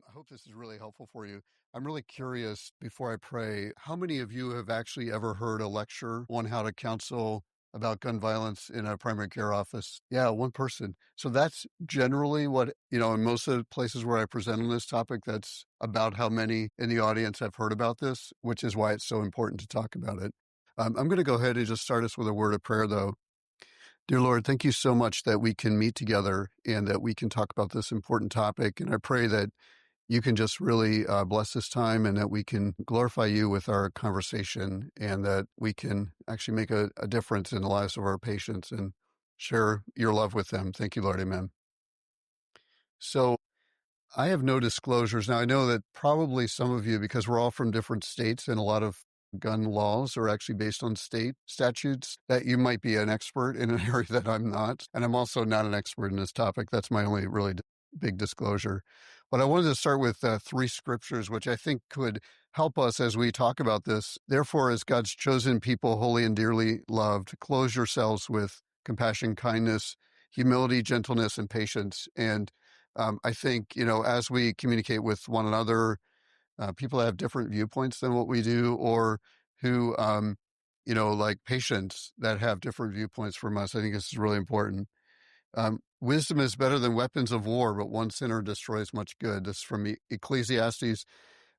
I hope this is really helpful for you. I'm really curious before I pray, how many of you have actually ever heard a lecture on how to counsel about gun violence in a primary care office? Yeah, one person. So that's generally what, in most of the places where I present on this topic, that's about how many in the audience have heard about this, which is why it's so important to talk about it. I'm going to go ahead and just start us with a word of prayer, though. Dear Lord, thank you so much that we can meet together and that we can talk about this important topic. And I pray that you can just really bless this time and that we can glorify you with our conversation and that we can actually make a difference in the lives of our patients and share your love with them. Thank you, Lord. Amen. So I have no disclosures. Now, I know that probably some of you, because we're all from different states and a lot of gun laws are actually based on state statutes, that you might be an expert in an area that I'm not. And I'm also not an expert in this topic. That's my only really big disclosure. But I wanted to start with 3 scriptures, which I think could help us as we talk about this. Therefore, as God's chosen people, holy and dearly loved, clothe yourselves with compassion, kindness, humility, gentleness, and patience. And I think, as we communicate with one another, people have different viewpoints than what we do, or who, like patients that have different viewpoints from us. I think this is really important. Wisdom is better than weapons of war, but one sinner destroys much good. This is from Ecclesiastes.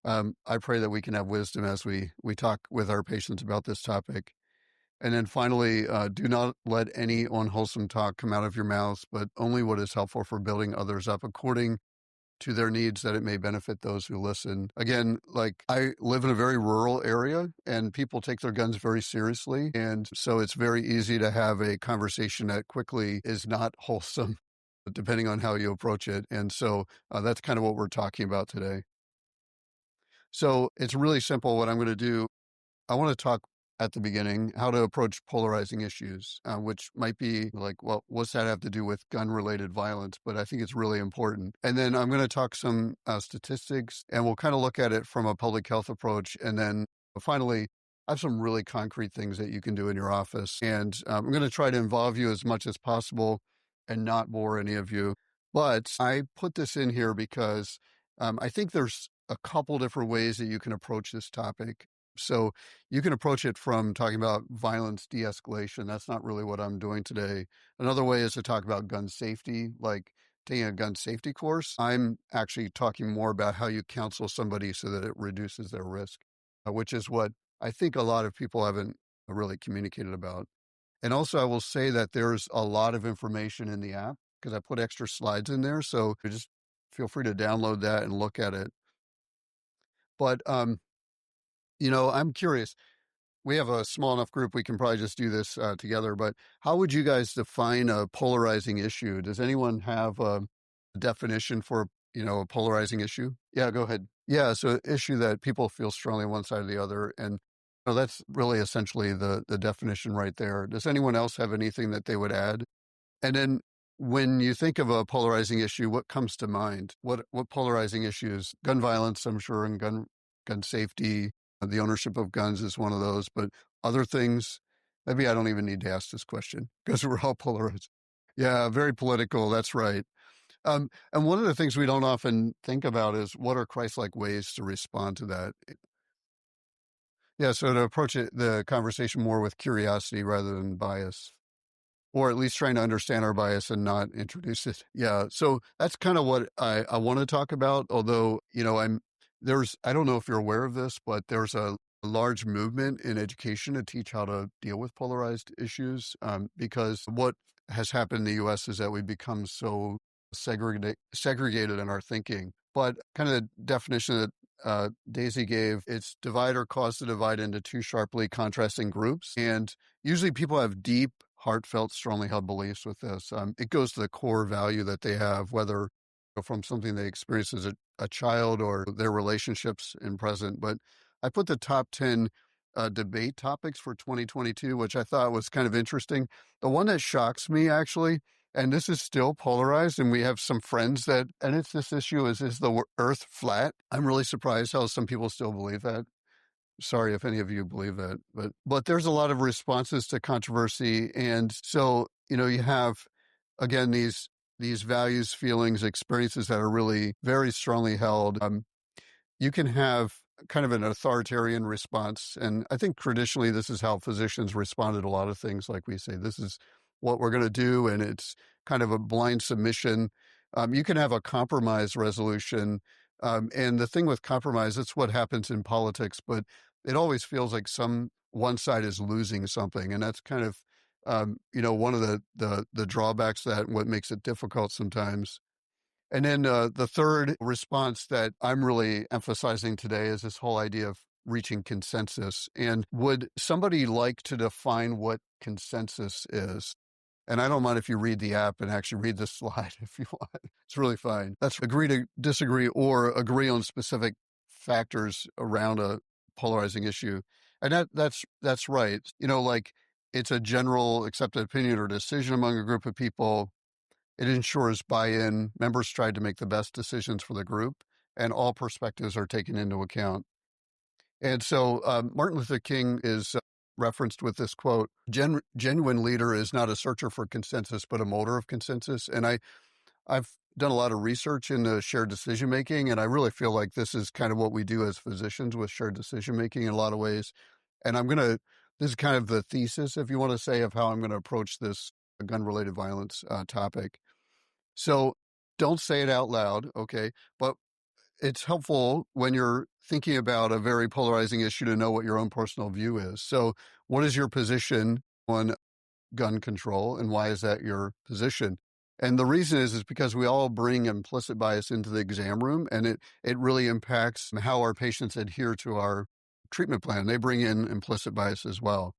I pray that we can have wisdom as we talk with our patients about this topic. And then finally, do not let any unwholesome talk come out of your mouths, but only what is helpful for building others up according to their needs, that it may benefit those who listen. Again, I live in a very rural area and people take their guns very seriously. And so it's very easy to have a conversation that quickly is not wholesome, depending on how you approach it. And so that's kind of what we're talking about today. So it's really simple what I'm going to do. I want to talk at the beginning how to approach polarizing issues, which might be like, well, what's that have to do with gun-related violence? But I think it's really important. And then I'm going to talk some statistics, and we'll kind of look at it from a public health approach. And then finally, I have some really concrete things that you can do in your office. And I'm going to try to involve you as much as possible and not bore any of you. But I put this in here because I think there's a couple different ways that you can approach this topic. So you can approach it from talking about violence de-escalation. That's not really what I'm doing today. Another way is to talk about gun safety, like taking a gun safety course. I'm actually talking more about how you counsel somebody so that it reduces their risk, which is what I think a lot of people haven't really communicated about. And also I will say that there's a lot of information in the app because I put extra slides in there. So just feel free to download that and look at it. But, I'm curious. We have a small enough group, we can probably just do this together, but how would you guys define a polarizing issue? Does anyone have a definition for, a polarizing issue? Yeah, go ahead. Yeah, so issue that people feel strongly on one side or the other. And that's really essentially the definition right there. Does anyone else have anything that they would add? And then when you think of a polarizing issue, what comes to mind? What polarizing issues? Gun violence, I'm sure, and gun safety. The ownership of guns is one of those, but other things, maybe I don't even need to ask this question because we're all polarized. Yeah, very political. That's right. And one of the things we don't often think about is what are Christ-like ways to respond to that? Yeah, so to approach the conversation more with curiosity rather than bias, or at least trying to understand our bias and not introduce it. Yeah, so that's kind of what I want to talk about, although, I don't know if you're aware of this, but there's a large movement in education to teach how to deal with polarized issues, because what has happened in the U.S. is that we've become so segregated in our thinking. But kind of the definition that Daisy gave, it's divide or cause to divide into 2 sharply contrasting groups. And usually people have deep, heartfelt, strongly held beliefs with this. It goes to the core value that they have, whether from something they experienced as a child or their relationships in present. But I put the top 10 debate topics for 2022, which I thought was kind of interesting. The one that shocks me, actually, and this is still polarized, and we have some friends and it's this issue is the earth flat? I'm really surprised how some people still believe that. Sorry if any of you believe that, but there's a lot of responses to controversy. And so, you have, again, these these values, feelings, experiences that are really very strongly held, you can have kind of an authoritarian response. And I think traditionally this is how physicians respond to a lot of things. Like we say, this is what we're going to do. And it's kind of a blind submission. You can have a compromise resolution. And the thing with compromise, it's what happens in politics, but it always feels like one side is losing something. And that's kind of, one of the drawbacks that what makes it difficult sometimes. And then the third response that I'm really emphasizing today is this whole idea of reaching consensus. And would somebody like to define what consensus is? And I don't mind if you read the app and actually read the slide if you want. It's really fine. That's agree to disagree or agree on specific factors around a polarizing issue. And that's right. Like it's a general accepted opinion or decision among a group of people. It ensures buy-in. Members try to make the best decisions for the group, and all perspectives are taken into account. And so Martin Luther King is referenced with this quote, genuine leader is not a searcher for consensus, but a molder of consensus. And I've done a lot of research into shared decision-making, and I really feel like this is kind of what we do as physicians with shared decision-making in a lot of ways. And this is kind of the thesis, if you want to say, of how I'm going to approach this gun-related violence topic. So don't say it out loud, okay? But it's helpful when you're thinking about a very polarizing issue to know what your own personal view is. So what is your position on gun control, and why is that your position? And the reason is because we all bring implicit bias into the exam room, and it really impacts how our patients adhere to our treatment plan. They bring in implicit bias as well.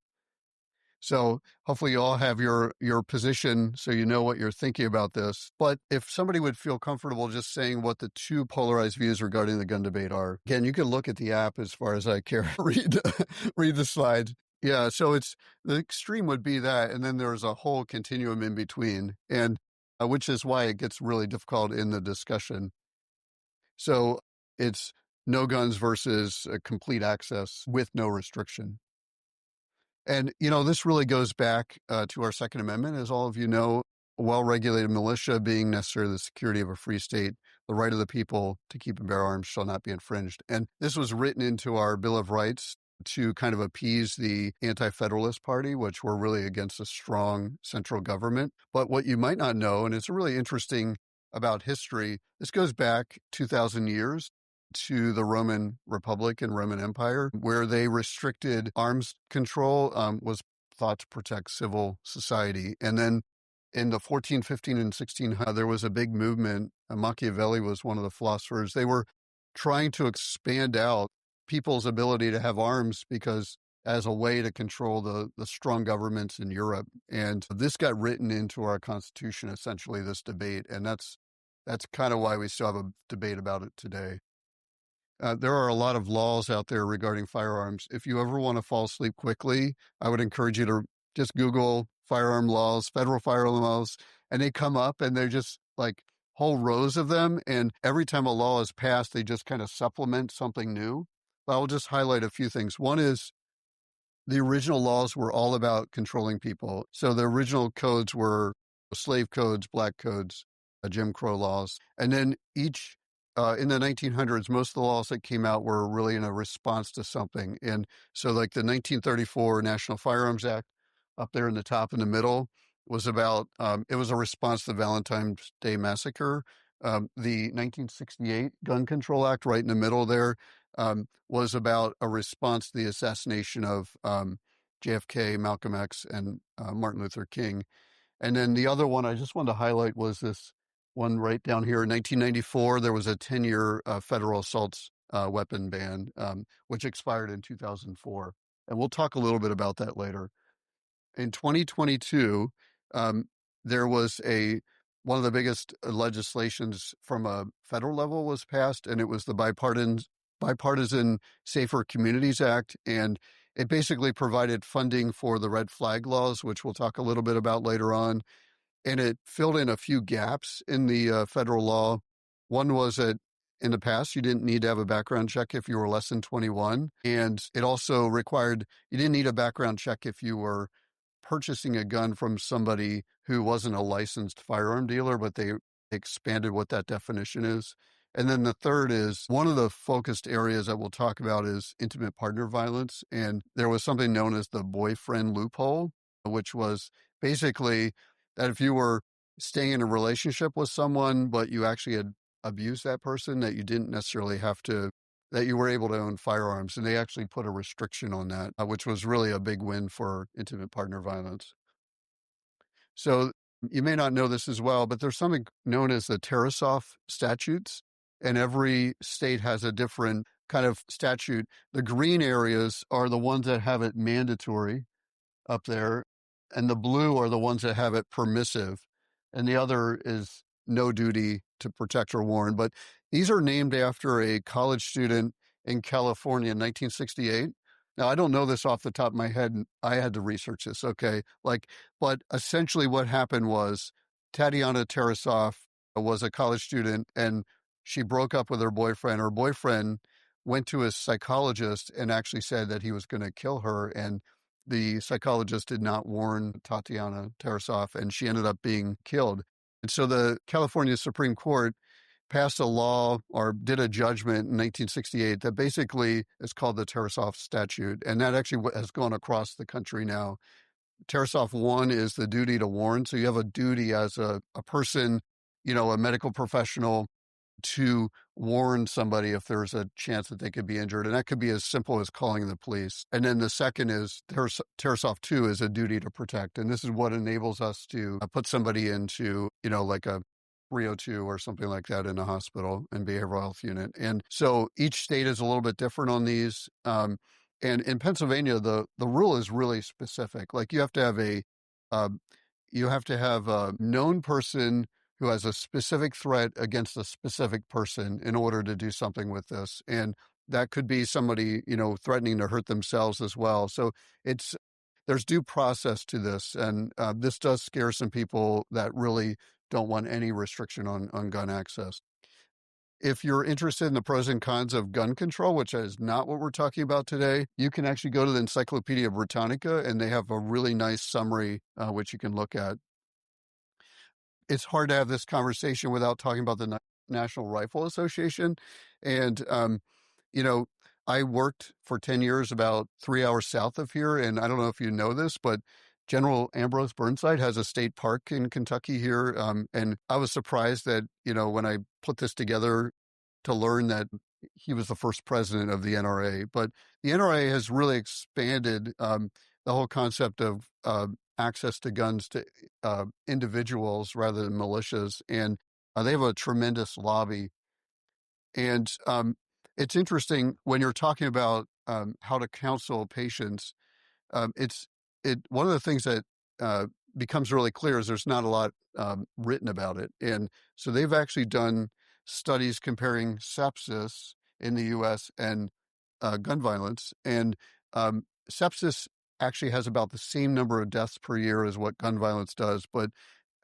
So hopefully you all have your position so you know what you're thinking about this. But if somebody would feel comfortable just saying what the two polarized views regarding the gun debate are, again, you can look at the app as far as I care. read the slides. Yeah, so it's the extreme would be that, and then there's a whole continuum in between, and which is why it gets really difficult in the discussion. So it's no guns versus complete access with no restriction. And, this really goes back to our Second Amendment, as all of you know, a well-regulated militia being necessary to the security of a free state, the right of the people to keep and bear arms shall not be infringed. And this was written into our Bill of Rights to kind of appease the anti-federalist party, which were really against a strong central government. But what you might not know, and it's really interesting about history, this goes back 2,000 years to the Roman Republic and Roman Empire, where they restricted arms control, was thought to protect civil society. And then in the 14, 15, and 1600s, there was a big movement. Machiavelli was one of the philosophers. They were trying to expand out people's ability to have arms because as a way to control the strong governments in Europe. And this got written into our Constitution, essentially, this debate. And that's kind of why we still have a debate about it today. There are a lot of laws out there regarding firearms. If you ever want to fall asleep quickly, I would encourage you to just Google firearm laws, federal firearm laws, and they come up and they're just like whole rows of them. And every time a law is passed, they just kind of supplement something new. But I'll just highlight a few things. One is the original laws were all about controlling people. So the original codes were slave codes, black codes, Jim Crow laws. And then in the 1900s, most of the laws that came out were really in a response to something. And so like the 1934 National Firearms Act up there in the top in the middle was about, it was a response to the Valentine's Day Massacre. The 1968 Gun Control Act right in the middle there was about a response to the assassination of JFK, Malcolm X, and Martin Luther King. And then the other one I just wanted to highlight was this one right down here. In 1994, there was a 10-year federal assault weapon ban, which expired in 2004. And we'll talk a little bit about that later. In 2022, there was one of the biggest legislations from a federal level was passed, and it was the Bipartisan Safer Communities Act. And it basically provided funding for the red flag laws, which we'll talk a little bit about later on. And it filled in a few gaps in the federal law. One was that in the past, you didn't need to have a background check if you were less than 21. And it also required, you didn't need a background check if you were purchasing a gun from somebody who wasn't a licensed firearm dealer, but they expanded what that definition is. And then the third is one of the focused areas that we'll talk about is intimate partner violence. And there was something known as the boyfriend loophole, which was basically that if you were staying in a relationship with someone, but you actually had abused that person, that you didn't necessarily have to, that you were able to own firearms. And they actually put a restriction on that, which was really a big win for intimate partner violence. So you may not know this as well, but there's something known as the Tarasoff statutes, and every state has a different kind of statute. The green areas are the ones that have it mandatory up there, and the blue are the ones that have it permissive, and the other is no duty to protect or warn. But these are named after a college student in California in 1968. Now, I don't know this off the top of my head. I had to research this, okay? But essentially what happened was Tatiana Tarasoff was a college student, and she broke up with her boyfriend. Her boyfriend went to a psychologist and actually said that he was going to kill her, and the psychologist did not warn Tatiana Tarasoff, and she ended up being killed. And so the California Supreme Court passed a law or did a judgment in 1968 that basically is called the Tarasoff statute. And that actually has gone across the country now. Tarasoff 1 is the duty to warn. So you have a duty as a person, a medical professional, to warn somebody if there's a chance that they could be injured. And that could be as simple as calling the police. And then the second is Tarasoff 2 is a duty to protect. And this is what enables us to put somebody into, like a 302 or something like that in a hospital and behavioral health unit. And so each state is a little bit different on these. And in Pennsylvania, the rule is really specific. Like you have to have a known person who has a specific threat against a specific person in order to do something with this. And that could be somebody, threatening to hurt themselves as well. So there's due process to this. And this does scare some people that really don't want any restriction on gun access. If you're interested in the pros and cons of gun control, which is not what we're talking about today, you can actually go to the Encyclopedia Britannica, and they have a really nice summary, which you can look at. It's hard to have this conversation without talking about the National Rifle Association. And, I worked for 10 years about 3 hours south of here. And I don't know if you know this, but General Ambrose Burnside has a state park in Kentucky here. And I was surprised that, when I put this together, to learn that he was the first president of the NRA. But the NRA has really expanded the whole concept of access to guns to individuals rather than militias. And they have a tremendous lobby. And it's interesting when you're talking about how to counsel patients. One of the things that becomes really clear is there's not a lot written about it. And so they've actually done studies comparing sepsis in the U.S. and gun violence. And sepsis actually has about the same number of deaths per year as what gun violence does. But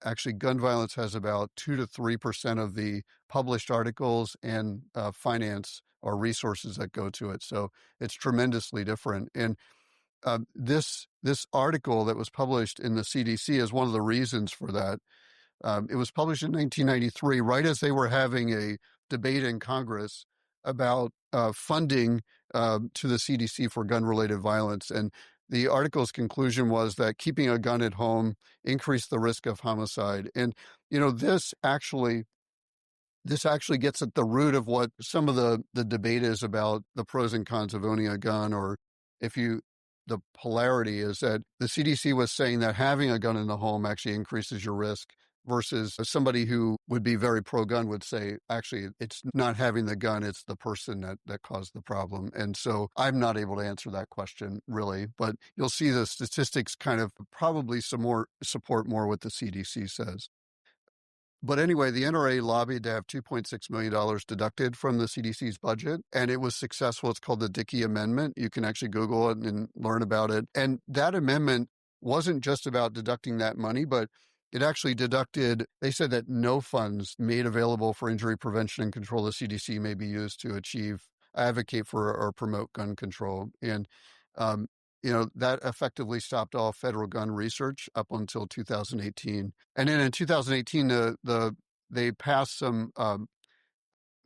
actually, gun violence has about 2 to 3% of the published articles and finance or resources that go to it. So it's tremendously different. And this article that was published in the CDC is one of the reasons for that. It was published in 1993, right as they were having a debate in Congress about funding to the CDC for gun-related violence. And the article's conclusion was that keeping a gun at home increased the risk of homicide. And, this actually gets at the root of what some of the debate is about the pros and cons of owning a gun, or the polarity is that the CDC was saying that having a gun in the home actually increases your risk, versus somebody who would be very pro-gun would say, actually, it's not having the gun, it's the person that caused the problem. And so I'm not able to answer that question, really. But you'll see the statistics kind of probably support more what the CDC says. But anyway, the NRA lobbied to have $2.6 million deducted from the CDC's budget, and it was successful. It's called the Dickey Amendment. You can actually Google it and learn about it. And that amendment wasn't just about deducting that money, but it actually they said that no funds made available for injury prevention and control of the CDC may be used to advocate for or promote gun control. And that effectively stopped all federal gun research up until 2018. And then in 2018, they passed some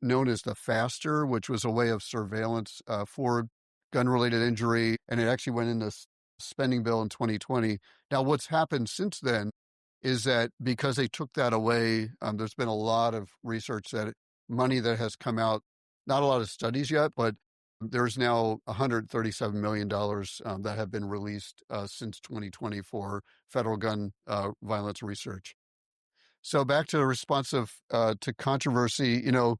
known as the FASTER, which was a way of surveillance for gun-related injury, and it actually went in the spending bill in 2020. Now, what's happened since then is that because they took that away, there's been a lot of research that money that has come out, not a lot of studies yet, but there's now $137 million that have been released since 2020 for federal gun violence research. So back to the response to controversy, kind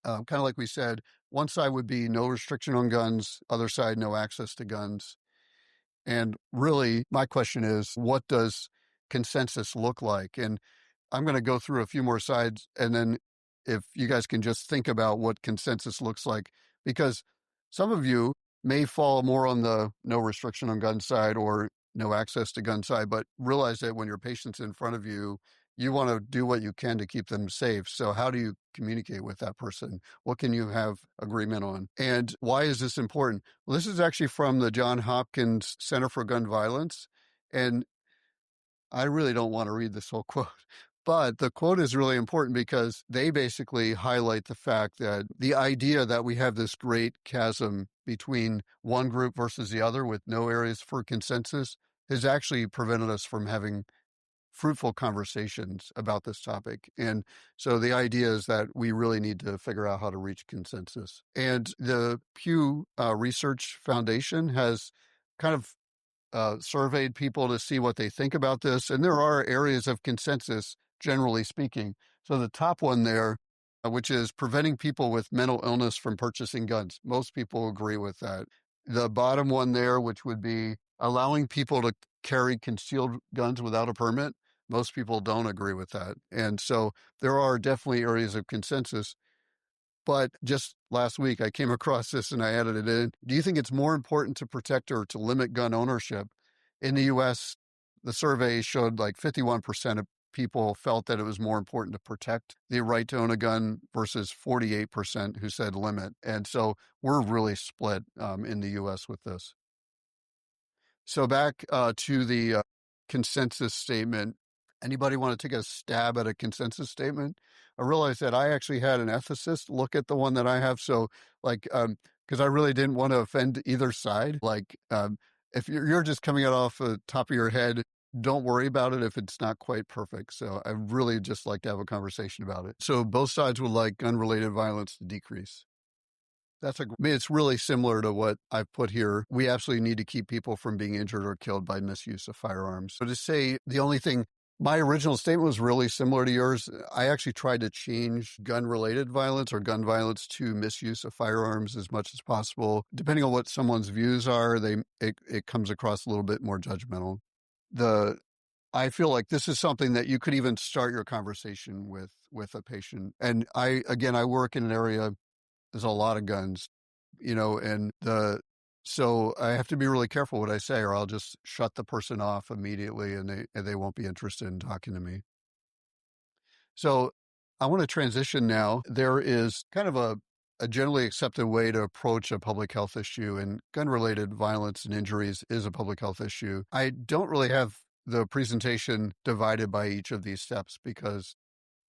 of like we said, one side would be no restriction on guns, other side, no access to guns. And really, my question is, what does consensus look like? And I'm going to go through a few more sides, and then if you guys can just think about what consensus looks like, because some of you may fall more on the no restriction on gun side or no access to gun side, but realize that when your patient's in front of you, you want to do what you can to keep them safe. So how do you communicate with that person? What can you have agreement on? And why is this important? Well, this is actually from the Johns Hopkins Center for Gun Violence. And I really don't want to read this whole quote, but the quote is really important because they basically highlight the fact that the idea that we have this great chasm between one group versus the other with no areas for consensus has actually prevented us from having fruitful conversations about this topic. And so the idea is that we really need to figure out how to reach consensus. And the Pew Research Foundation has kind of surveyed people to see what they think about this. And there are areas of consensus, generally speaking. So the top one there, which is preventing people with mental illness from purchasing guns. Most people agree with that. The bottom one there, which would be allowing people to carry concealed guns without a permit. Most people don't agree with that. And so there are definitely areas of consensus. But just last week, I came across this and I added it in. Do you think it's more important to protect or to limit gun ownership? In the U.S., the survey showed like 51% of people felt that it was more important to protect the right to own a gun versus 48% who said limit. And so we're really split in the U.S. with this. So back to the consensus statement. Anybody want to take a stab at a consensus statement? I realized that I actually had an ethicist look at the one that I have. So because I really didn't want to offend either side. If you're just coming out off the top of your head, don't worry about it if it's not quite perfect. So I really just like to have a conversation about it. So both sides would like gun-related violence to decrease. It's really similar to what I've put here. We absolutely need to keep people from being injured or killed by misuse of firearms. So to say the only thing, my original statement was really similar to yours. I actually tried to change gun-related violence or gun violence to misuse of firearms as much as possible. Depending on what someone's views are, it comes across a little bit more judgmental. I feel like this is something that you could even start your conversation with a patient. And I work in an area, there's a lot of guns, so I have to be really careful what I say, or I'll just shut the person off immediately and they won't be interested in talking to me. So I want to transition now. There is kind of a generally accepted way to approach a public health issue, and gun-related violence and injuries is a public health issue. I don't really have the presentation divided by each of these steps because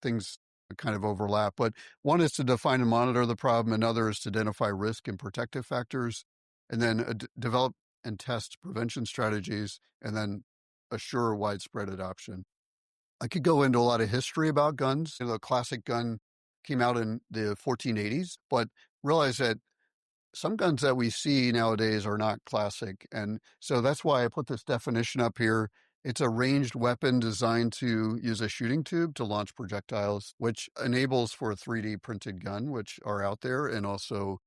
things kind of overlap, but one is to define and monitor the problem, another is to identify risk and protective factors, and then develop and test prevention strategies, and then assure widespread adoption. I could go into a lot of history about guns. The classic gun came out in the 1480s, but realize that some guns that we see nowadays are not classic. And so that's why I put this definition up here. It's a ranged weapon designed to use a shooting tube to launch projectiles, which enables for a 3D printed gun, which are out there, and also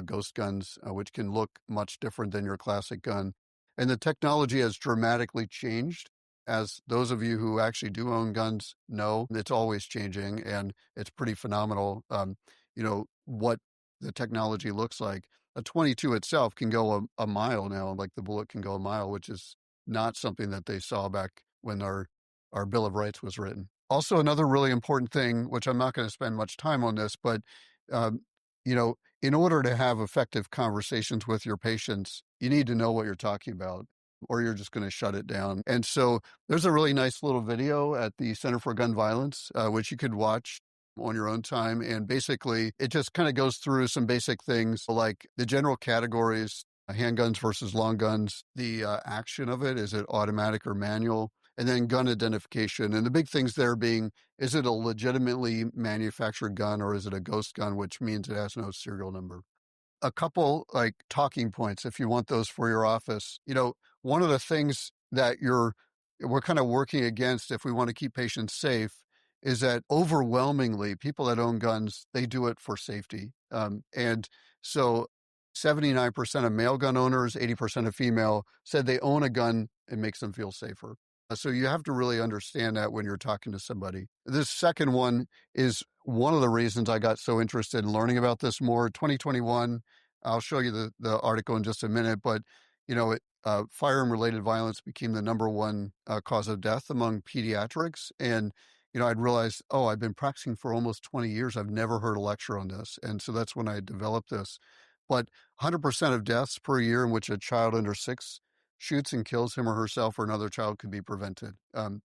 ghost guns, which can look much different than your classic gun. And the technology has dramatically changed. As those of you who actually do own guns know, it's always changing, and it's pretty phenomenal, what the technology looks like. A 22 itself can go a mile now, like the bullet can go a mile, which is not something that they saw back when our Bill of Rights was written. Also, another really important thing, which I'm not going to spend much time on this, but, in order to have effective conversations with your patients, you need to know what you're talking about, or you're just going to shut it down. And so there's a really nice little video at the Center for Gun Violence, which you could watch on your own time. And basically, it just kind of goes through some basic things like the general categories, handguns versus long guns, the action of it, is it automatic or manual? And then gun identification. And the big things there being, is it a legitimately manufactured gun or is it a ghost gun, which means it has no serial number? A couple like talking points if you want those for your office. One of the things that we're kind of working against if we want to keep patients safe is that overwhelmingly people that own guns, they do it for safety. And so 79% of male gun owners, 80% of female said they own a gun, it makes them feel safer. So you have to really understand that when you're talking to somebody. This second one is one of the reasons I got so interested in learning about this more. 2021, I'll show you the article in just a minute, but firearm-related violence became the number one cause of death among pediatrics. And, I'd realized, I've been practicing for almost 20 years. I've never heard a lecture on this. And so that's when I developed this. But 100% of deaths per year in which a child under 6 shoots and kills him or herself or another child could be prevented. And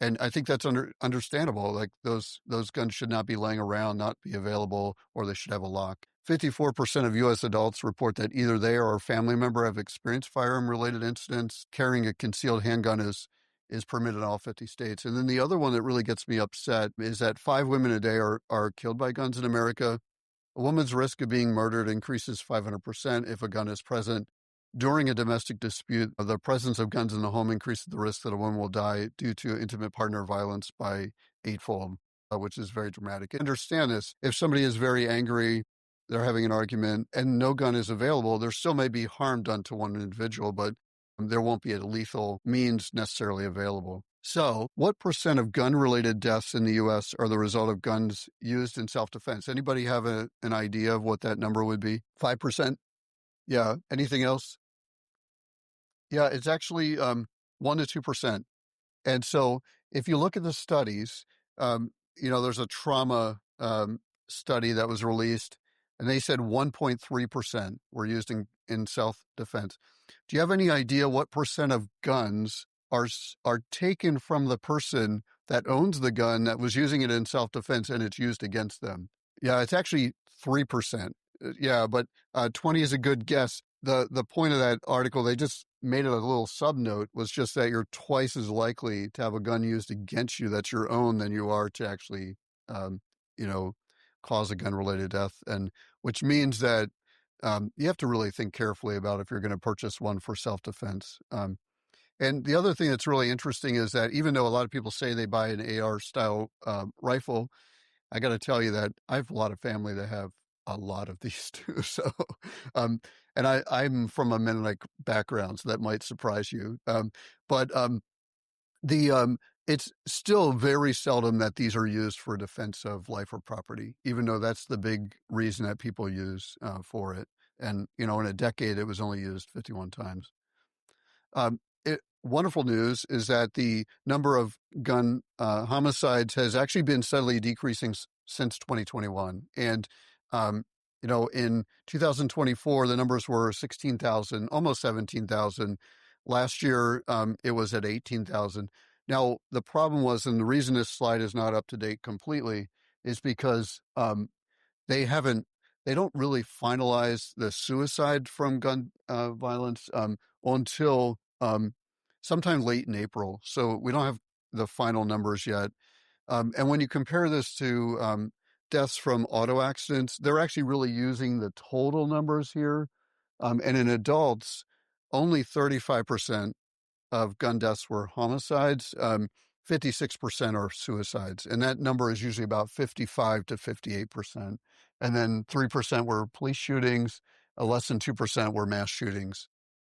I think that's understandable. Like those guns should not be laying around, not be available, or they should have a lock. 54% of U.S. adults report that either they or a family member have experienced firearm-related incidents. Carrying a concealed handgun is permitted in all 50 states. And then the other one that really gets me upset is that 5 women a day are killed by guns in America. A woman's risk of being murdered increases 500% if a gun is present. During a domestic dispute, the presence of guns in the home increases the risk that a woman will die due to intimate partner violence by 8-fold, which is very dramatic. Understand this. If somebody is very angry, they're having an argument, and no gun is available, there still may be harm done to one individual, but there won't be a lethal means necessarily available. So what percent of gun-related deaths in the U.S. are the result of guns used in self-defense? Anybody have an idea of what that number would be? 5%? Yeah. Anything else? Yeah, it's actually 1 to 2%. And so if you look at the studies, there's a trauma study that was released, and they said 1.3% were used in self-defense. Do you have any idea what percent of guns are taken from the person that owns the gun that was using it in self-defense and it's used against them? Yeah, it's actually 3%. Yeah, but 20 is a good guess. The point of that article, they just made it a little subnote, was just that you're twice as likely to have a gun used against you that's your own than you are to actually, cause a gun-related death. And which means that you have to really think carefully about if you're going to purchase one for self-defense. And the other thing that's really interesting is that even though a lot of people say they buy an AR-style rifle, I got to tell you that I have a lot of family that have a lot of these too. So, and I'm from a Mennonite background, so that might surprise you. But it's still very seldom that these are used for defense of life or property, even though that's the big reason that people use for it. And, in a decade, it was only used 51 times. Wonderful news is that the number of gun homicides has actually been steadily decreasing since 2021. And, in 2024, the numbers were 16,000, almost 17,000. Last year, it was at 18,000. Now, the problem was, and the reason this slide is not up to date completely, is because they don't really finalize the suicide from gun violence until sometime late in April. So we don't have the final numbers yet. And when you compare this to deaths from auto accidents, they're actually really using the total numbers here. And in adults, only 35% of gun deaths were homicides. 56% are suicides. And that number is usually about 55 to 58%. And then 3% were police shootings. Less than 2% were mass shootings.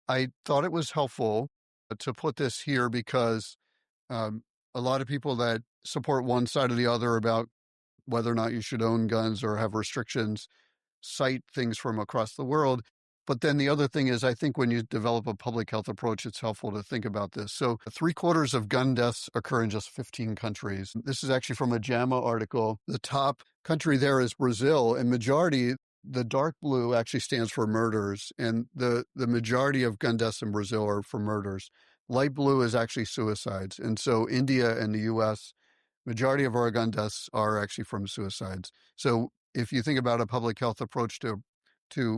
I thought it was helpful to put this here because a lot of people that support one side or the other about whether or not you should own guns or have restrictions cite things from across the world. But then the other thing is, I think when you develop a public health approach, it's helpful to think about this. So 3/4 of gun deaths occur in just 15 countries. This is actually from a JAMA article. The top country there is Brazil, and majority the dark blue actually stands for murders, and the majority of gun deaths in Brazil are for murders. Light blue is actually suicides. And so India and the US, majority of our gun deaths are actually from suicides. So if you think about a public health approach to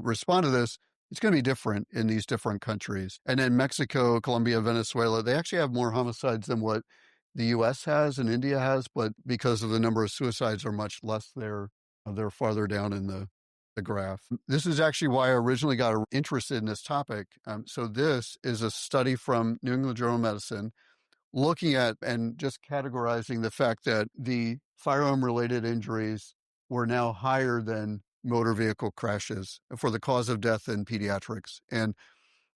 respond to this, it's going to be different in these different countries. And in Mexico, Colombia, Venezuela, they actually have more homicides than what the US has and India has, but because of the number of suicides are much less there, they're farther down in the graph. This is actually why I originally got interested in this topic. So this is a study from New England Journal of Medicine looking at and just categorizing the fact that the firearm-related injuries were now higher than motor vehicle crashes for the cause of death in pediatrics. And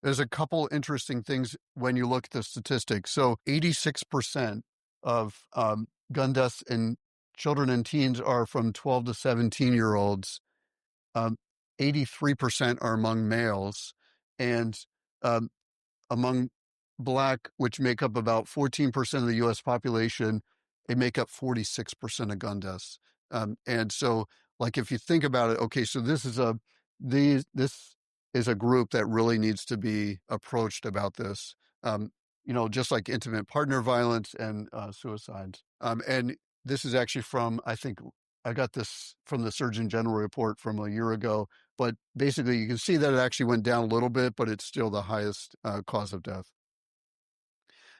there's a couple interesting things when you look at the statistics. So 86% of gun deaths in children and teens are from 12 to 17-year-olds. 83% are among males, and among Black, which make up about 14% of the U.S. population, they make up 46% of gun deaths. And so, like, if you think about it, okay, so this is a group that really needs to be approached about this. Just like intimate partner violence and suicides. And this is actually from, I think, I got this from the Surgeon General report from a year ago, but basically you can see that it actually went down a little bit, but it's still the highest cause of death.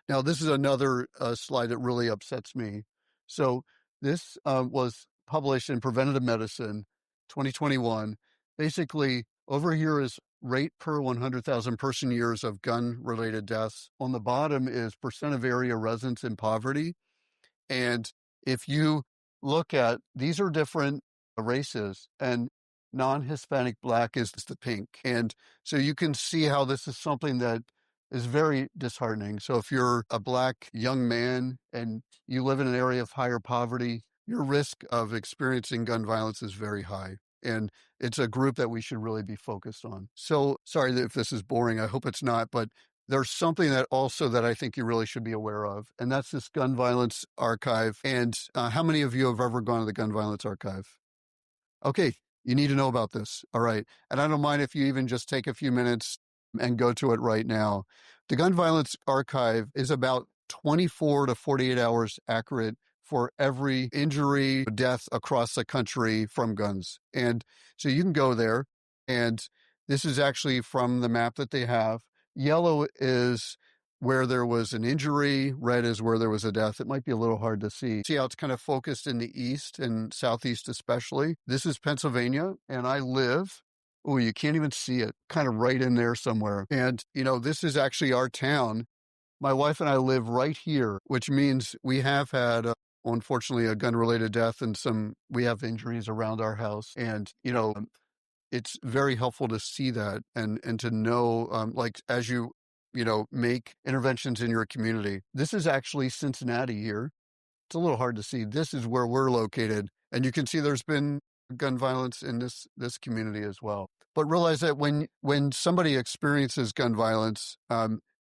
Now, this is another slide that really upsets me. So this was published in Preventative Medicine 2021. Basically, over here is rate per 100,000 person years of gun-related deaths. On the bottom is percent of area residents in poverty. And if you look at, these are different races, and non-Hispanic Black is the pink. And so you can see how this is something that is very disheartening. So if you're a Black young man and you live in an area of higher poverty, your risk of experiencing gun violence is very high. And it's a group that we should really be focused on. So sorry if this is boring. I hope it's not, but there's something that also that I think you really should be aware of, and that's this gun violence archive. And how many of you have ever gone to the gun violence archive? Okay, you need to know about this. All right. And I don't mind if you even just take a few minutes and go to it right now. The gun violence archive is about 24 to 48 hours accurate for every injury, death across the country from guns. And so you can go there, and this is actually from the map that they have. Yellow is where there was an injury. Red is where there was a death. It might be a little hard to see. See how it's kind of focused in the east and southeast especially. This is Pennsylvania, and I live, oh, you can't even see it, kind of right in there somewhere. And, this is actually our town. My wife and I live right here, which means we have had, unfortunately, a gun-related death, and we have injuries around our house. And, it's very helpful to see that and to know, like, as you make interventions in your community. This is actually Cincinnati here. It's a little hard to see. This is where we're located. And you can see there's been gun violence in this community as well. But realize that when somebody experiences gun violence,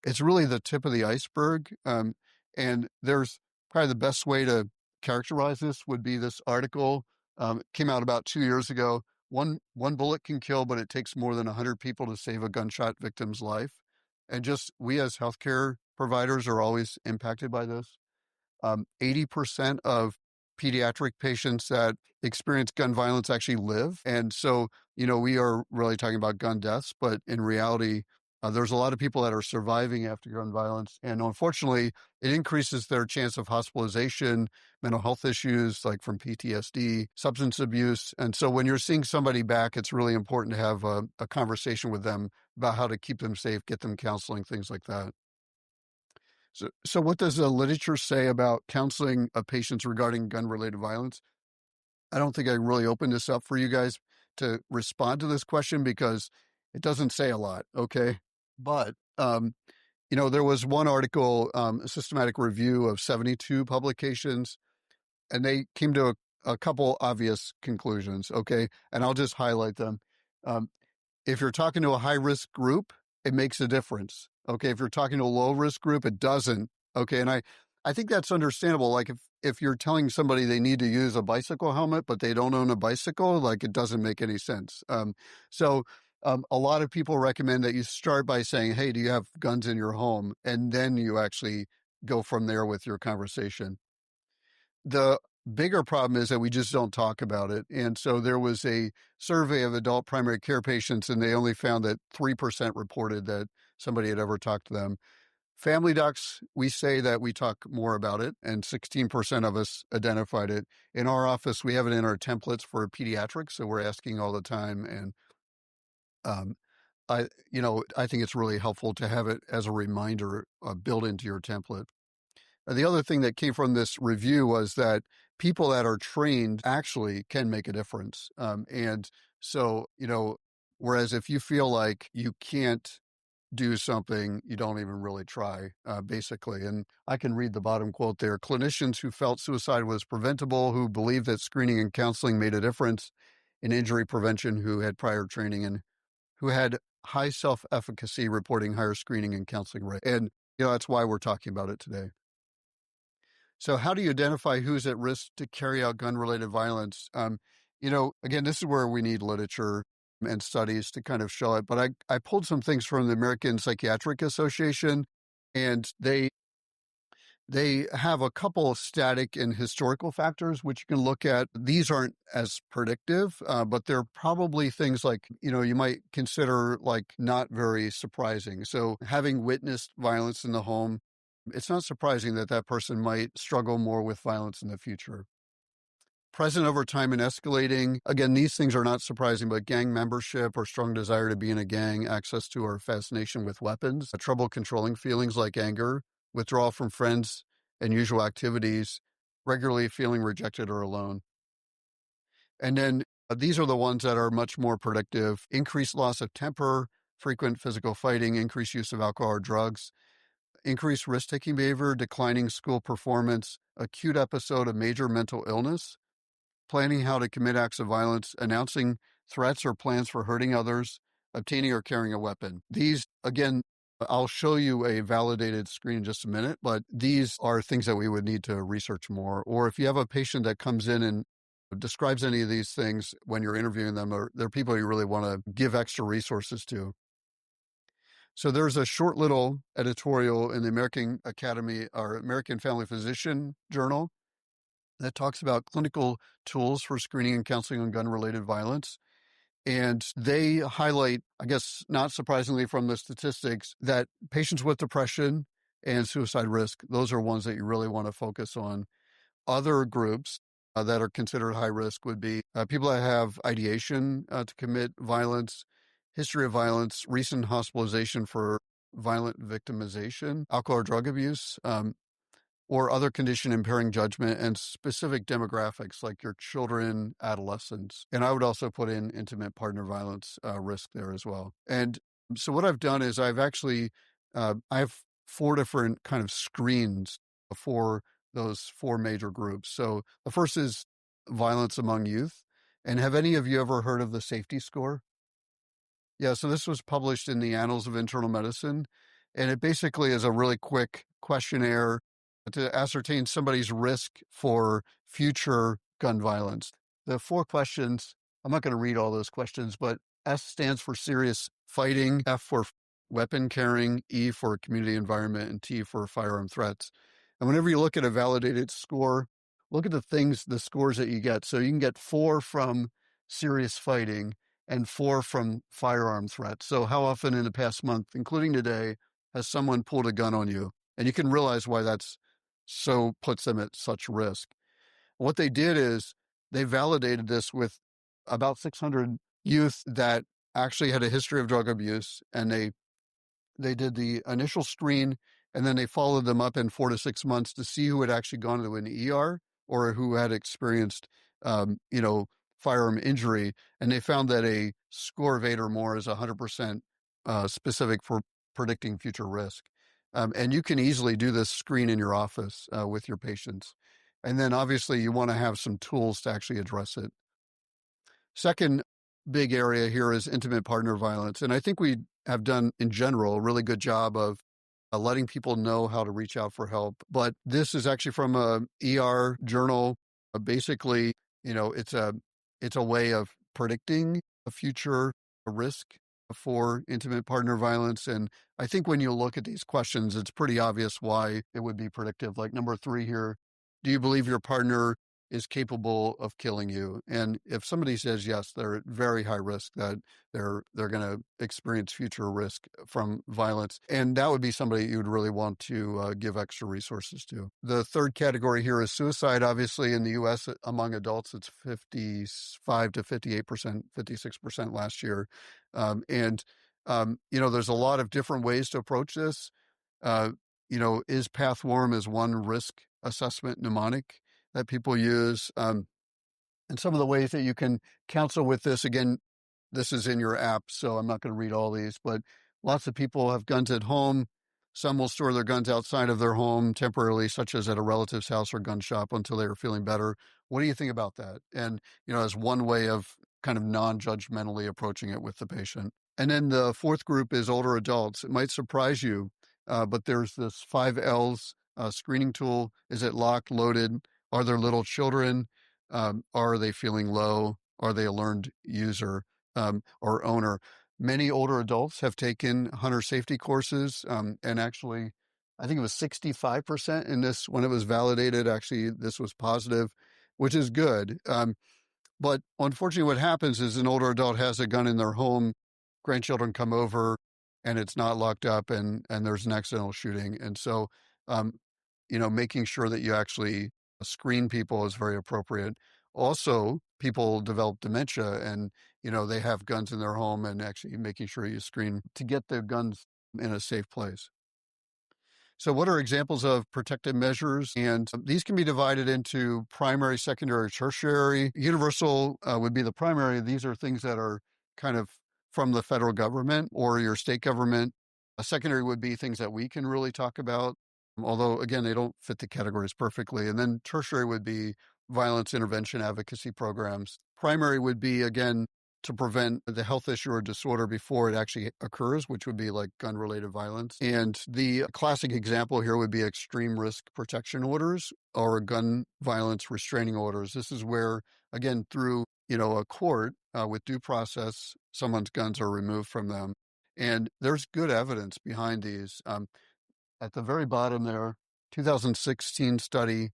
it's really the tip of the iceberg. And there's probably the best way to characterize this would be this article. Came out about 2 years ago. One bullet can kill, but it takes more than 100 people to save a gunshot victim's life. And just we as healthcare providers are always impacted by this. 80% of pediatric patients that experience gun violence actually live. And so, we are really talking about gun deaths, but in reality, there's a lot of people that are surviving after gun violence. And unfortunately, it increases their chance of hospitalization, mental health issues like from PTSD, substance abuse. And so when you're seeing somebody back, it's really important to have a conversation with them about how to keep them safe, get them counseling, things like that. So what does the literature say about counseling of patients regarding gun-related violence? I don't think I really opened this up for you guys to respond to this question because it doesn't say a lot, okay? But, there was one article, a systematic review of 72 publications, and they came to a couple obvious conclusions, okay? And I'll just highlight them. If you're talking to a high-risk group, it makes a difference. Okay, if you're talking to a low-risk group, it doesn't. Okay, and I think that's understandable. Like if you're telling somebody they need to use a bicycle helmet, but they don't own a bicycle, like it doesn't make any sense. A lot of people recommend that you start by saying, "Hey, do you have guns in your home?" And then you actually go from there with your conversation. The bigger problem is that we just don't talk about it. And so there was a survey of adult primary care patients, and they only found that 3% reported that somebody had ever talked to them. Family docs, we say that we talk more about it, and 16% of us identified it. In our office, we have it in our templates for pediatrics, so we're asking all the time. And um, I think it's really helpful to have it as a reminder built into your template. The other thing that came from this review was that people that are trained actually can make a difference. And so, whereas if you feel like you can't do something, you don't even really try, basically. And I can read the bottom quote there. Clinicians who felt suicide was preventable, who believed that screening and counseling made a difference in injury prevention, who had prior training, and who had high self-efficacy reporting higher screening and counseling rate. And, that's why we're talking about it today. So how do you identify who's at risk to carry out gun-related violence? Again, this is where we need literature and studies to kind of show it. But I pulled some things from the American Psychiatric Association, and they have a couple of static and historical factors which you can look at. These aren't as predictive, but they're probably things like, you might consider like not very surprising. So having witnessed violence in the home, it's not surprising that that person might struggle more with violence in the future. Present over time and escalating. Again, these things are not surprising, but gang membership or strong desire to be in a gang, access to or fascination with weapons, trouble controlling feelings like anger, withdrawal from friends and usual activities, regularly feeling rejected or alone. And then these are the ones that are much more predictive. Increased loss of temper, frequent physical fighting, increased use of alcohol or drugs, increased risk-taking behavior, declining school performance, acute episode of major mental illness, planning how to commit acts of violence, announcing threats or plans for hurting others, obtaining or carrying a weapon. These, again, I'll show you a validated screen in just a minute, but these are things that we would need to research more. Or if you have a patient that comes in and describes any of these things when you're interviewing them, or they're people you really want to give extra resources to. So there's a short little editorial in the American Academy or American Family Physician Journal that talks about clinical tools for screening and counseling on gun-related violence. And they highlight, I guess, not surprisingly from the statistics, that patients with depression and suicide risk, those are ones that you really want to focus on. Other groups that are considered high risk would be people that have ideation to commit violence, history of violence, recent hospitalization for violent victimization, alcohol or drug abuse, or other condition impairing judgment, and specific demographics like your children, adolescents. And I would also put in intimate partner violence risk there as well. And so what I've done is I've actually, I have 4 different kind of screens for those 4 major groups. So the first is violence among youth. And have any of you ever heard of the safety score? Yeah, so this was published in the Annals of Internal Medicine, and it basically is a really quick questionnaire to ascertain somebody's risk for future gun violence. The 4 questions, I'm not going to read all those questions, but S stands for serious fighting, F for weapon carrying, E for community environment, and T for firearm threats. And whenever you look at a validated score, look at the scores that you get. So you can get 4 from serious fighting and 4 from firearm threats. So how often in the past month, including today, has someone pulled a gun on you? And you can realize why that's so puts them at such risk. What they did is they validated this with about 600 youth that actually had a history of drug abuse, and they did the initial screen, and then they followed them up in 4 to 6 months to see who had actually gone to an ER or who had experienced, firearm injury. And they found that a score of 8 or more is 100% specific for predicting future risk. And you can easily do this screen in your office with your patients. And then obviously you want to have some tools to actually address it. Second big area here is intimate partner violence. And I think we have done in general a really good job of letting people know how to reach out for help. But this is actually from a ER journal. Basically, it's a way of predicting a future risk for intimate partner violence. And I think when you look at these questions, it's pretty obvious why it would be predictive. Like number 3 here, do you believe your partner is capable of killing you? And if somebody says yes, they're at very high risk that they're going to experience future risk from violence. And that would be somebody you would really want to give extra resources to. The third category here is suicide. Obviously, in the U.S., among adults, it's 55 to 58%, 56% last year. There's a lot of different ways to approach this. Is Pathworm is one risk assessment mnemonic that people use. And some of the ways that you can counsel with this, again, this is in your app, so I'm not going to read all these, but lots of people have guns at home. Some will store their guns outside of their home temporarily, such as at a relative's house or gun shop until they are feeling better. What do you think about that? And, as one way of kind of non-judgmentally approaching it with the patient. And then the fourth group is older adults. It might surprise you, but there's this 5 L's screening tool. Is it locked, loaded? Are there little children? Are they feeling low? Are they a learned user or owner? Many older adults have taken hunter safety courses, and actually, I think it was 65% in this when it was validated. Actually, this was positive, which is good. But unfortunately, what happens is an older adult has a gun in their home, grandchildren come over, and it's not locked up, and there's an accidental shooting. And so, making sure that you actually screen people is very appropriate. Also, people develop dementia and, they have guns in their home, and actually making sure you screen to get the guns in a safe place. So what are examples of protective measures? And these can be divided into primary, secondary, tertiary. Universal would be the primary. These are things that are kind of from the federal government or your state government. A secondary would be things that we can really talk about, although, again, they don't fit the categories perfectly. And then tertiary would be violence intervention advocacy programs. Primary would be, again, to prevent the health issue or disorder before it actually occurs, which would be like gun-related violence. And the classic example here would be extreme risk protection orders or gun violence restraining orders. This is where, again, through, a court with due process, someone's guns are removed from them. And there's good evidence behind these. At the very bottom there, 2016 study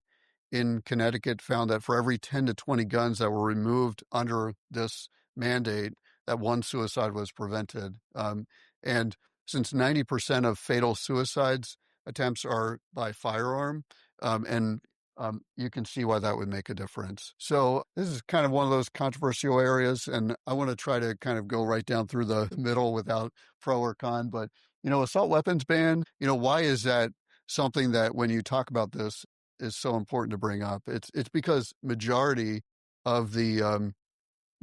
in Connecticut found that for every 10 to 20 guns that were removed under this mandate, that one suicide was prevented. And since 90% of fatal suicides attempts are by firearm, you can see why that would make a difference. So this is kind of one of those controversial areas, and I want to try to kind of go right down through the middle without pro or con. But, assault weapons ban, why is that something that when you talk about this is so important to bring up? It's because majority of the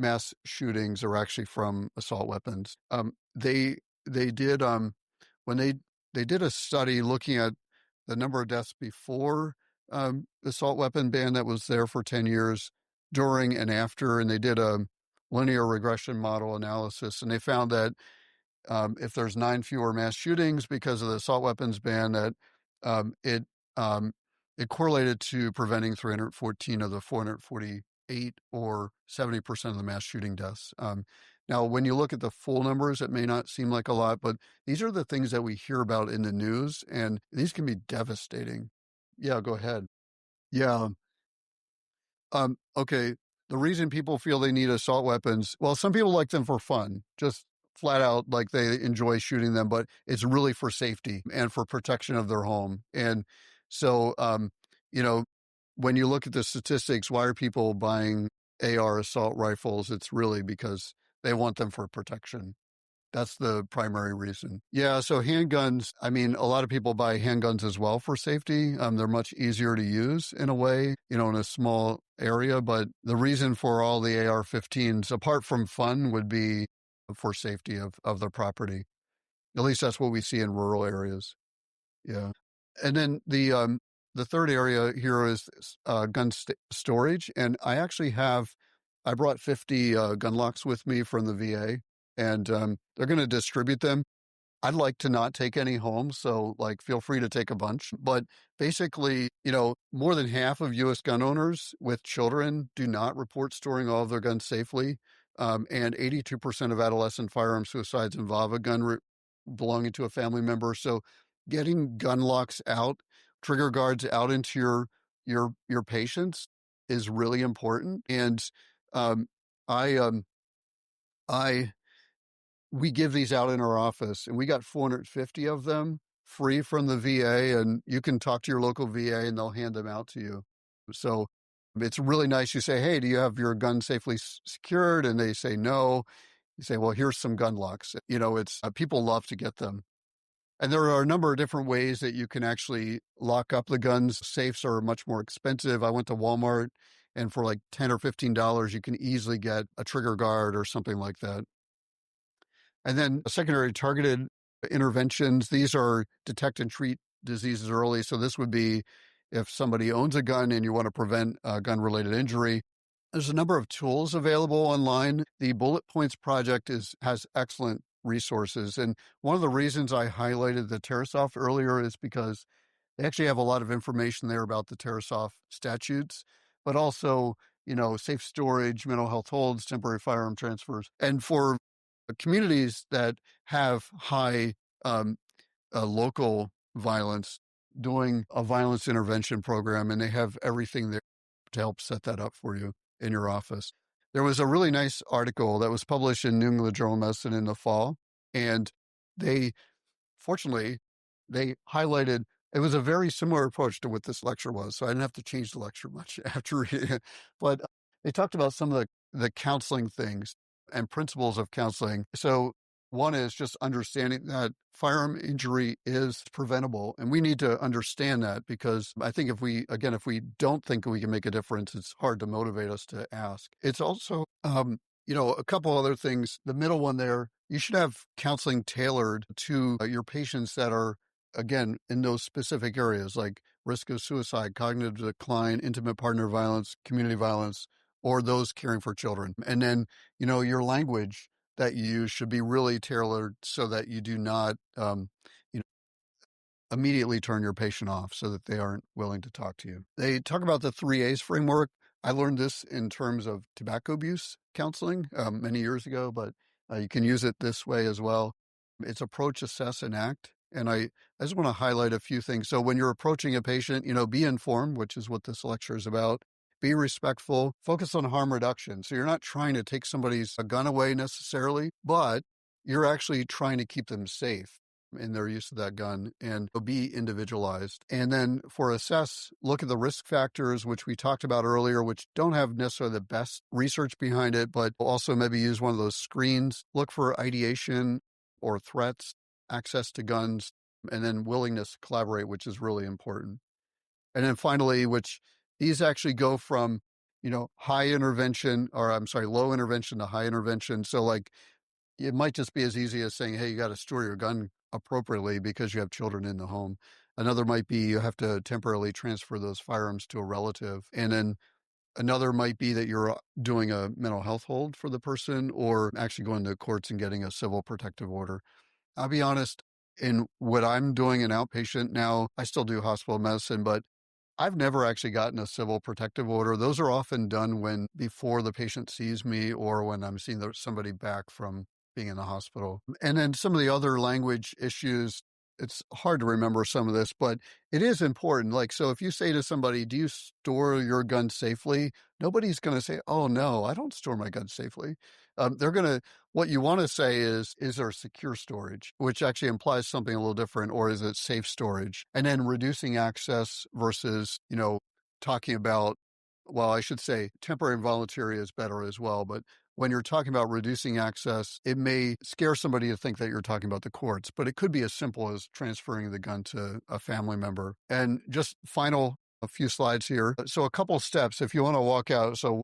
mass shootings are actually from assault weapons. They did when they did a study looking at the number of deaths before the assault weapon ban that was there for 10 years, during and after, and they did a linear regression model analysis, and they found that if there's 9 fewer mass shootings because of the assault weapons ban, that it correlated to preventing 314 of the 448 or 70% of the mass shooting deaths. Now, when you look at the full numbers, it may not seem like a lot, but these are the things that we hear about in the news, and these can be devastating. Yeah, go ahead. Yeah. Okay. The reason people feel they need assault weapons, well, some people like them for fun, just flat out like they enjoy shooting them, but it's really for safety and for protection of their home. And so, when you look at the statistics, why are people buying AR assault rifles? It's really because they want them for protection. That's the primary reason. Yeah, so handguns, a lot of people buy handguns as well for safety. They're much easier to use in a way, in a small area. But the reason for all the AR-15s, apart from fun, would be for safety of the property. At least that's what we see in rural areas. Yeah. And then the third area here is gun storage. And I brought 50 gun locks with me from the VA, and they're going to distribute them. I'd like to not take any home, so, like, feel free to take a bunch, but basically, more than half of US gun owners with children do not report storing all of their guns safely, and 82% of adolescent firearm suicides involve a gun belonging to a family member, so getting gun locks out, trigger guards out into your patients is really important, and, um, I, um, I we give these out in our office, and we got 450 of them free from the VA, and you can talk to your local VA and they'll hand them out to you. So it's really nice. You say, hey, do you have your gun safely secured? And they say no. You say, well, here's some gun locks. It's people love to get them. And there are a number of different ways that you can actually lock up the guns. Safes are much more expensive. I went to Walmart, and for like $10 or $15, you can easily get a trigger guard or something like that. And then secondary targeted interventions, these are detect and treat diseases early. So this would be if somebody owns a gun and you want to prevent a gun-related injury. There's a number of tools available online. The Bullet Points Project has excellent resources. And one of the reasons I highlighted the TerraSoft earlier is because they actually have a lot of information there about the TerraSoft statutes, but also, safe storage, mental health holds, temporary firearm transfers. And for communities that have high local violence, doing a violence intervention program, and they have everything there to help set that up for you in your office. There was a really nice article that was published in New England Journal of Medicine in the fall, and fortunately, they highlighted, it was a very similar approach to what this lecture was, so I didn't have to change the lecture much after reading it, but they talked about some of the counseling things and principles of counseling. So one is just understanding that firearm injury is preventable, and we need to understand that, because I think if we don't think we can make a difference, it's hard to motivate us to ask. It's also, a couple other things. The middle one there, you should have counseling tailored to your patients that are, again, in those specific areas like risk of suicide, cognitive decline, intimate partner violence, community violence, or those caring for children. And then, your language that you use should be really tailored so that you do not, immediately turn your patient off so that they aren't willing to talk to you. They talk about the 3A's framework. I learned this in terms of tobacco abuse counseling many years ago, but you can use it this way as well. It's approach, assess, and act. And I just want to highlight a few things. So when you're approaching a patient, be informed, which is what this lecture is about. Be respectful, focus on harm reduction. So you're not trying to take somebody's gun away necessarily, but you're actually trying to keep them safe in their use of that gun, and be individualized. And then for assess, look at the risk factors, which we talked about earlier, which don't have necessarily the best research behind it, but also maybe use one of those screens. Look for ideation or threats, access to guns, and then willingness to collaborate, which is really important. And then finally, which these actually go from, low intervention to high intervention. So like, it might just be as easy as saying, hey, you got to store your gun appropriately because you have children in the home. Another might be you have to temporarily transfer those firearms to a relative. And then another might be that you're doing a mental health hold for the person, or actually going to courts and getting a civil protective order. I'll be honest, in what I'm doing in outpatient now, I still do hospital medicine, but I've never actually gotten a civil protective order. Those are often done before the patient sees me, or when I'm seeing somebody back from being in the hospital. And then some of the other language issues, it's hard to remember some of this, but it is important. Like, so if you say to somebody, do you store your gun safely? Nobody's going to say, oh no, I don't store my gun safely. What you want to say is there secure storage, which actually implies something a little different, or is it safe storage? And then reducing access versus, talking about, well, I should say temporary and voluntary is better as well. But when you're talking about reducing access, it may scare somebody to think that you're talking about the courts, but it could be as simple as transferring the gun to a family member. And just a few slides here. So a couple steps if you want to walk out. So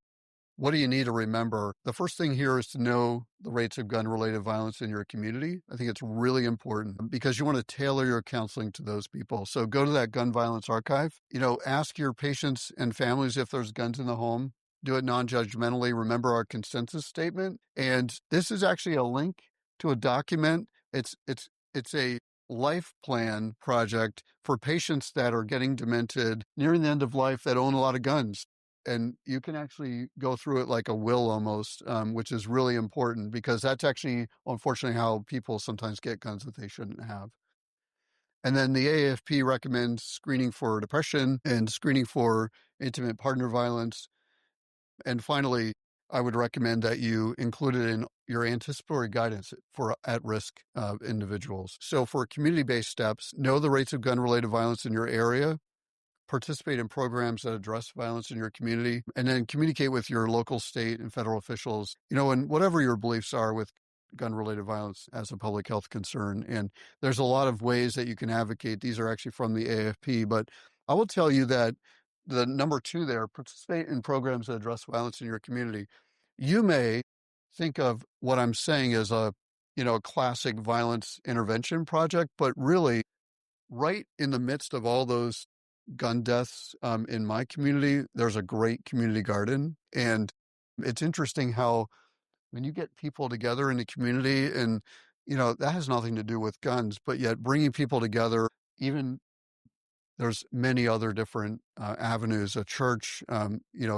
what do you need to remember? The first thing here is to know the rates of gun-related violence in your community. I think it's really important because you want to tailor your counseling to those people. So go to that gun violence archive. Ask your patients and families if there's guns in the home. Do it non-judgmentally. Remember our consensus statement. And this is actually a link to a document. It's It's a life plan project for patients that are getting demented, nearing the end of life, that own a lot of guns. And you can actually go through it like a will almost, which is really important because that's actually, unfortunately, how people sometimes get guns that they shouldn't have. And then the AAFP recommends screening for depression and screening for intimate partner violence. And finally, I would recommend that you include it in your anticipatory guidance for at-risk individuals. So for community-based steps, know the rates of gun-related violence in your area, participate in programs that address violence in your community, and then communicate with your local, state, and federal officials, and whatever your beliefs are with gun-related violence as a public health concern. And there's a lot of ways that you can advocate. These are actually from the AFP, but I will tell you that the number 2 there, participate in programs that address violence in your community. You may think of what I'm saying as a classic violence intervention project, but really right in the midst of all those gun deaths in my community, there's a great community garden. And it's interesting how when you get people together in the community and, that has nothing to do with guns, but yet bringing people together, even there's many other different avenues, a church, a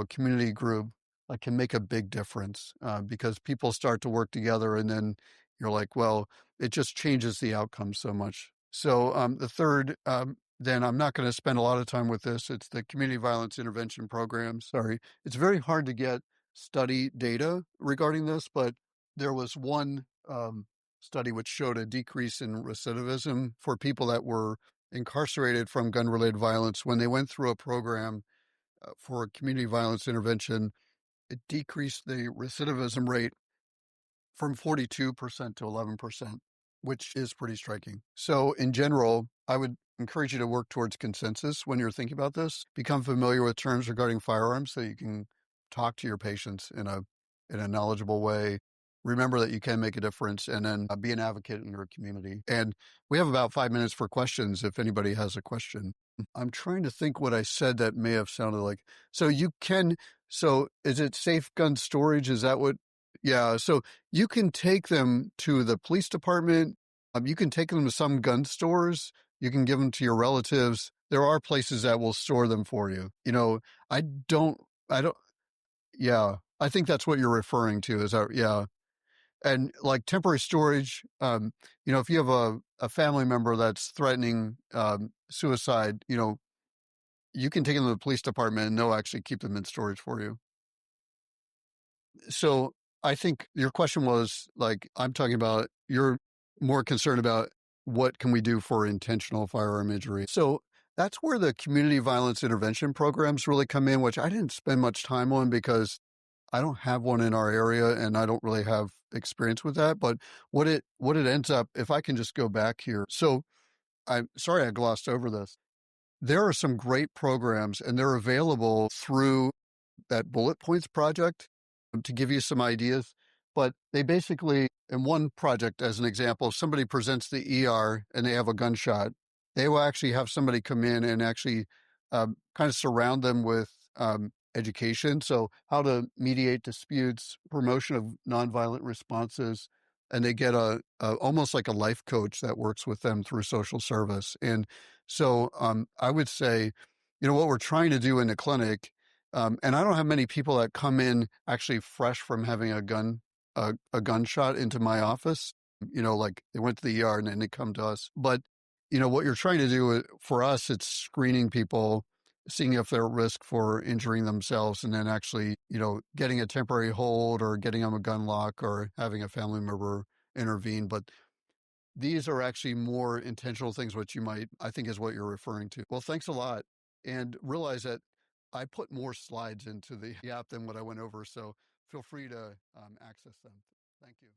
community group that can make a big difference because people start to work together and then you're like, well, it just changes the outcome so much. So the third, then I'm not going to spend a lot of time with this. It's the community violence intervention program. Sorry. It's very hard to get study data regarding this, but there was one study which showed a decrease in recidivism for people that were incarcerated from gun-related violence. When they went through a program for community violence intervention, it decreased the recidivism rate from 42% to 11%, which is pretty striking. So in general, I would encourage you to work towards consensus when you're thinking about this. Become familiar with terms regarding firearms so you can talk to your patients in a knowledgeable way. Remember that you can make a difference, and then be an advocate in your community. And we have about 5 minutes for questions if anybody has a question. I'm trying to think what I said that may have sounded like. So is it safe gun storage? Is that what? Yeah. So you can take them to the police department. You can take them to some gun stores. You can give them to your relatives. There are places that will store them for you. I don't, yeah, I think that's what you're referring to is that, yeah. And like temporary storage, if you have a family member that's threatening suicide, you can take them to the police department and they'll actually keep them in storage for you. So I think your question was like, I'm talking about, you're more concerned about what can we do for intentional firearm injury. So that's where the community violence intervention programs really come in, which I didn't spend much time on because I don't have one in our area and I don't really have experience with that. But what it ends up, if I can just go back here. So I'm sorry I glossed over this. There are some great programs and they're available through that Bullet Points project to give you some ideas. But they basically, in one project, as an example, if somebody presents the ER and they have a gunshot, they will actually have somebody come in and actually kind of surround them with education. So how to mediate disputes, promotion of nonviolent responses, and they get almost like a life coach that works with them through social service. And so I would say, what we're trying to do in the clinic, and I don't have many people that come in actually fresh from having a gunshot into my office, like they went to the ER and then they come to us. But, what you're trying to do for us, it's screening people, seeing if they're at risk for injuring themselves, and then actually, getting a temporary hold or getting them a gun lock or having a family member intervene. But these are actually more intentional things, which I think is what you're referring to. Well, thanks a lot. And realize that I put more slides into the app than what I went over. So feel free to access them. Thank you.